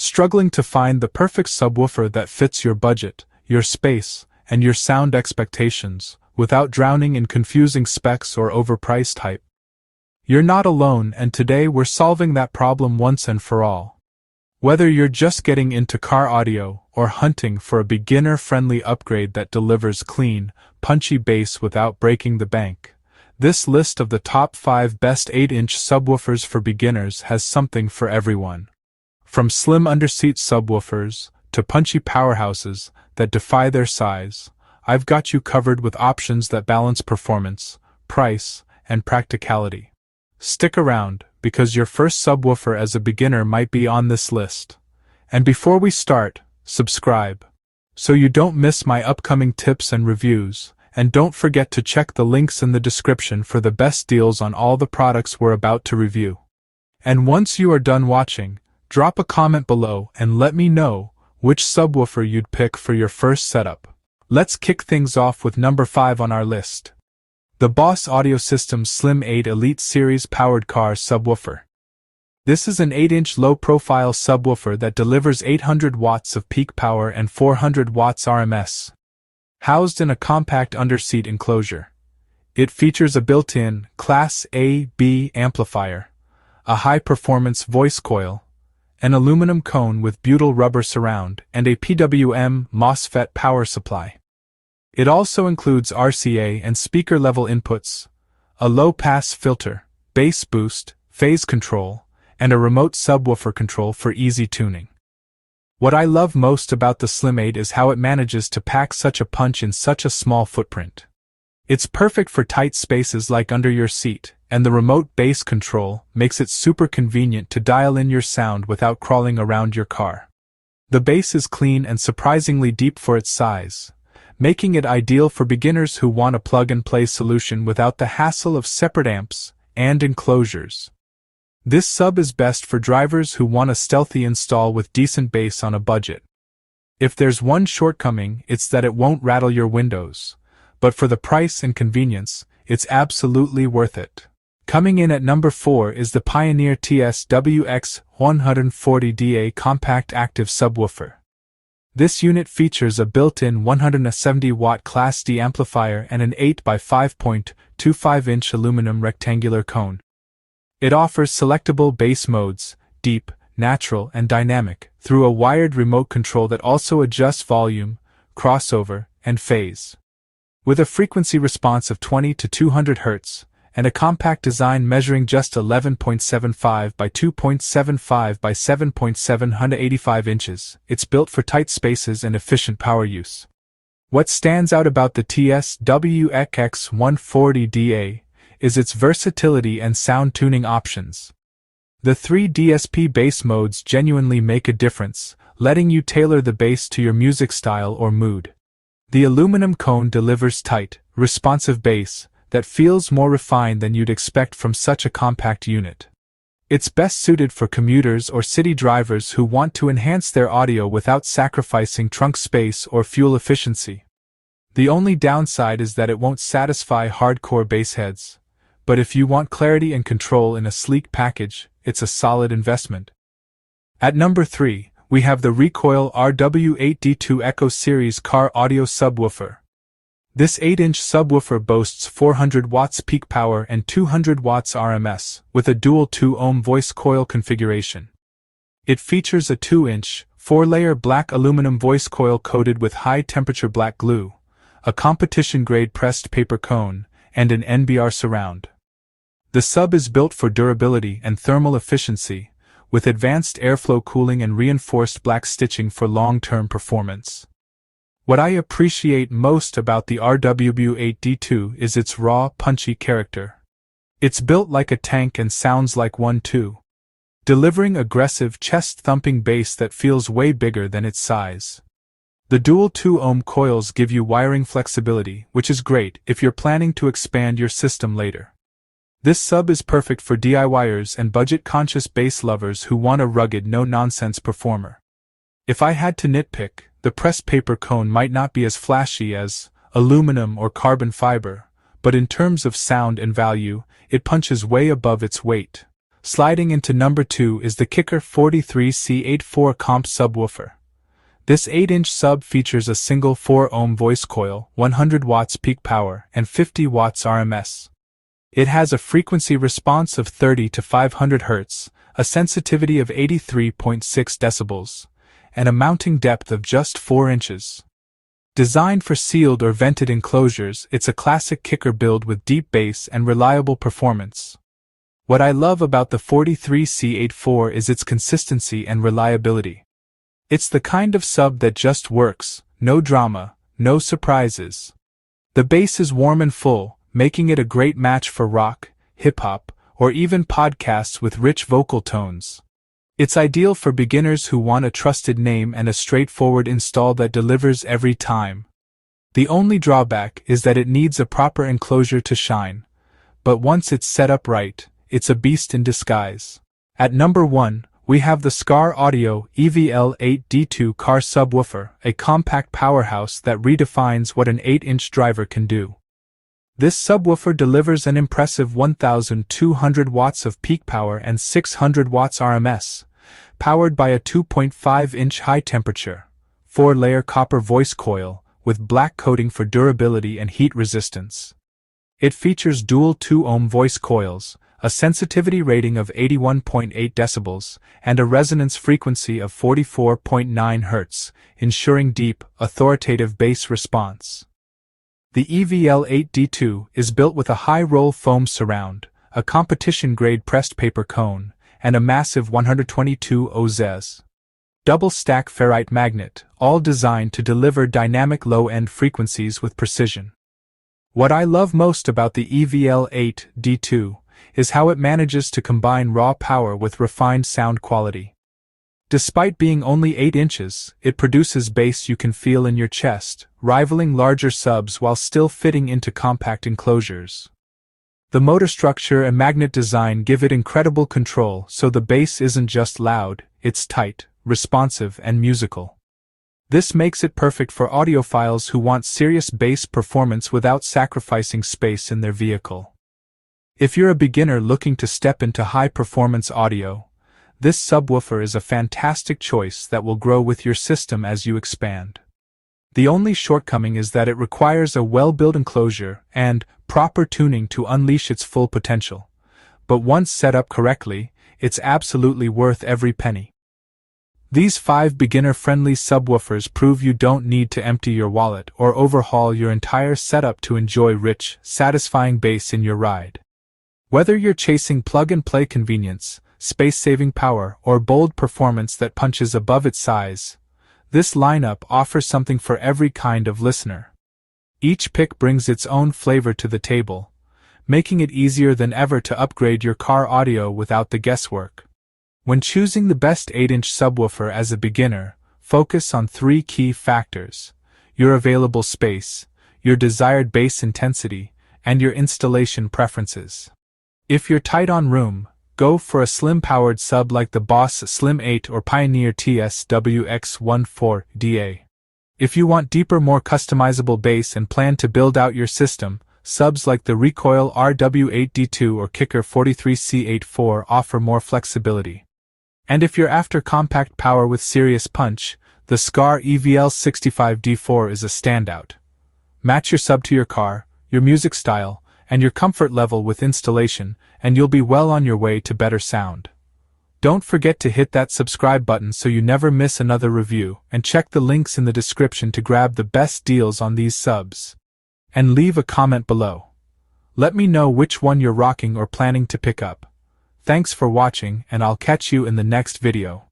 Struggling to find the perfect subwoofer that fits your budget, your space, and your sound expectations, without drowning in confusing specs or overpriced hype? You're not alone, and today we're solving that problem once and for all. Whether you're just getting into car audio or hunting for a beginner-friendly upgrade that delivers clean, punchy bass without breaking the bank, this list of the top 5 best 8-inch subwoofers for beginners has something for everyone. From slim underseat subwoofers to punchy powerhouses that defy their size, I've got you covered with options that balance performance, price, and practicality. Stick around, because your first subwoofer as a beginner might be on this list. And before we start, subscribe, so you don't miss my upcoming tips and reviews, and don't forget to check the links in the description for the best deals on all the products we're about to review. And once you are done watching, drop a comment below and let me know which subwoofer you'd pick for your first setup. Let's kick things off with number 5 on our list. The Boss Audio System Slim 8 Elite Series Powered Car Subwoofer. This is an 8-inch low-profile subwoofer that delivers 800 watts of peak power and 400 watts RMS. Housed in a compact underseat enclosure, it features a built-in Class A/B amplifier, a high-performance voice coil, an aluminum cone with butyl rubber surround, and a PWM MOSFET power supply. It also includes RCA and speaker-level inputs, a low-pass filter, bass boost, phase control, and a remote subwoofer control for easy tuning. What I love most about the Slim 8 is how it manages to pack such a punch in such a small footprint. It's perfect for tight spaces like under your seat, and the remote bass control makes it super convenient to dial in your sound without crawling around your car. The bass is clean and surprisingly deep for its size, making it ideal for beginners who want a plug-and-play solution without the hassle of separate amps and enclosures. This sub is best for drivers who want a stealthy install with decent bass on a budget. If there's one shortcoming, it's that it won't rattle your windows, but for the price and convenience, it's absolutely worth it. Coming in at number 4 is the Pioneer TSWX140DA Compact Active Subwoofer. This unit features a built-in 170-watt Class D amplifier and an 8x5.25-inch aluminum rectangular cone. It offers selectable bass modes, deep, natural, and dynamic, through a wired remote control that also adjusts volume, crossover, and phase. With a frequency response of 20 to 200 Hz, and a compact design measuring just 11.75 by 2.75 by 7.785 inches, it's built for tight spaces and efficient power use. What stands out about the TSWX140DA is its versatility and sound tuning options. The 3 DSP bass modes genuinely make a difference, letting you tailor the bass to your music style or mood. The aluminum cone delivers tight, responsive bass that feels more refined than you'd expect from such a compact unit. It's best suited for commuters or city drivers who want to enhance their audio without sacrificing trunk space or fuel efficiency. The only downside is that it won't satisfy hardcore bass heads, but if you want clarity and control in a sleek package, it's a solid investment. At number 3, we have the RECOIL RW8D2 Echo Series Car Audio Subwoofer. This 8-inch subwoofer boasts 400 watts peak power and 200 watts RMS, with a dual 2-ohm voice coil configuration. It features a 2-inch, 4-layer black aluminum voice coil coated with high-temperature black glue, a competition-grade pressed paper cone, and an NBR surround. The sub is built for durability and thermal efficiency, with advanced airflow cooling and reinforced black stitching for long-term performance. What I appreciate most about the RW8D2 is its raw, punchy character. It's built like a tank and sounds like one too, delivering aggressive, chest-thumping bass that feels way bigger than its size. The dual 2-ohm coils give you wiring flexibility, which is great if you're planning to expand your system later. This sub is perfect for DIYers and budget-conscious bass lovers who want a rugged, no-nonsense performer. If I had to nitpick, the pressed paper cone might not be as flashy as aluminum or carbon fiber, but in terms of sound and value, it punches way above its weight. Sliding into number 2 is the Kicker 43C84 Comp Subwoofer. This 8-inch sub features a single 4-ohm voice coil, 100 watts peak power, and 50 watts RMS. It has a frequency response of 30 to 500 Hz, a sensitivity of 83.6 decibels, and a mounting depth of just 4 inches. Designed for sealed or vented enclosures, it's a classic kicker build with deep bass and reliable performance. What I love about the 43C84 is its consistency and reliability. It's the kind of sub that just works, no drama, no surprises. The bass is warm and full, making it a great match for rock, hip-hop, or even podcasts with rich vocal tones. It's ideal for beginners who want a trusted name and a straightforward install that delivers every time. The only drawback is that it needs a proper enclosure to shine, but once it's set up right, it's a beast in disguise. At number 1, we have the Skar Audio EVL8D2 Car Subwoofer, a compact powerhouse that redefines what an 8-inch driver can do. This subwoofer delivers an impressive 1,200 watts of peak power and 600 watts RMS, powered by a 2.5-inch high-temperature, 4-layer copper voice coil with black coating for durability and heat resistance. It features dual 2-ohm voice coils, a sensitivity rating of 81.8 decibels, and a resonance frequency of 44.9 Hz, ensuring deep, authoritative bass response. The EVL8D2 is built with a high-roll foam surround, a competition-grade pressed paper cone, and a massive 122 Oz. Double-stack ferrite magnet, all designed to deliver dynamic low-end frequencies with precision. What I love most about the EVL8D2 is how it manages to combine raw power with refined sound quality. Despite being only 8 inches, it produces bass you can feel in your chest, rivaling larger subs while still fitting into compact enclosures. The motor structure and magnet design give it incredible control, so the bass isn't just loud, it's tight, responsive, and musical. This makes it perfect for audiophiles who want serious bass performance without sacrificing space in their vehicle. If you're a beginner looking to step into high-performance audio, this subwoofer is a fantastic choice that will grow with your system as you expand. The only shortcoming is that it requires a well-built enclosure and proper tuning to unleash its full potential, but once set up correctly, it's absolutely worth every penny. These 5 beginner-friendly subwoofers prove you don't need to empty your wallet or overhaul your entire setup to enjoy rich, satisfying bass in your ride. Whether you're chasing plug-and-play convenience, space-saving power, or bold performance that punches above its size, this lineup offers something for every kind of listener. Each pick brings its own flavor to the table, making it easier than ever to upgrade your car audio without the guesswork. When choosing the best 8-inch subwoofer as a beginner, focus on 3 key factors: your available space, your desired bass intensity, and your installation preferences. If you're tight on room, go for a slim-powered sub like the Boss Slim 8 or Pioneer TSWX14DA. If you want deeper, more customizable bass and plan to build out your system, subs like the RECOIL RW8D2 or Kicker 43C84 offer more flexibility. And if you're after compact power with serious punch, the Skar EVL65D4 is a standout. Match your sub to your car, your music style, and your comfort level with installation, and you'll be well on your way to better sound. Don't forget to hit that subscribe button so you never miss another review, and check the links in the description to grab the best deals on these subs. And leave a comment below. Let me know which one you're rocking or planning to pick up. Thanks for watching, and I'll catch you in the next video.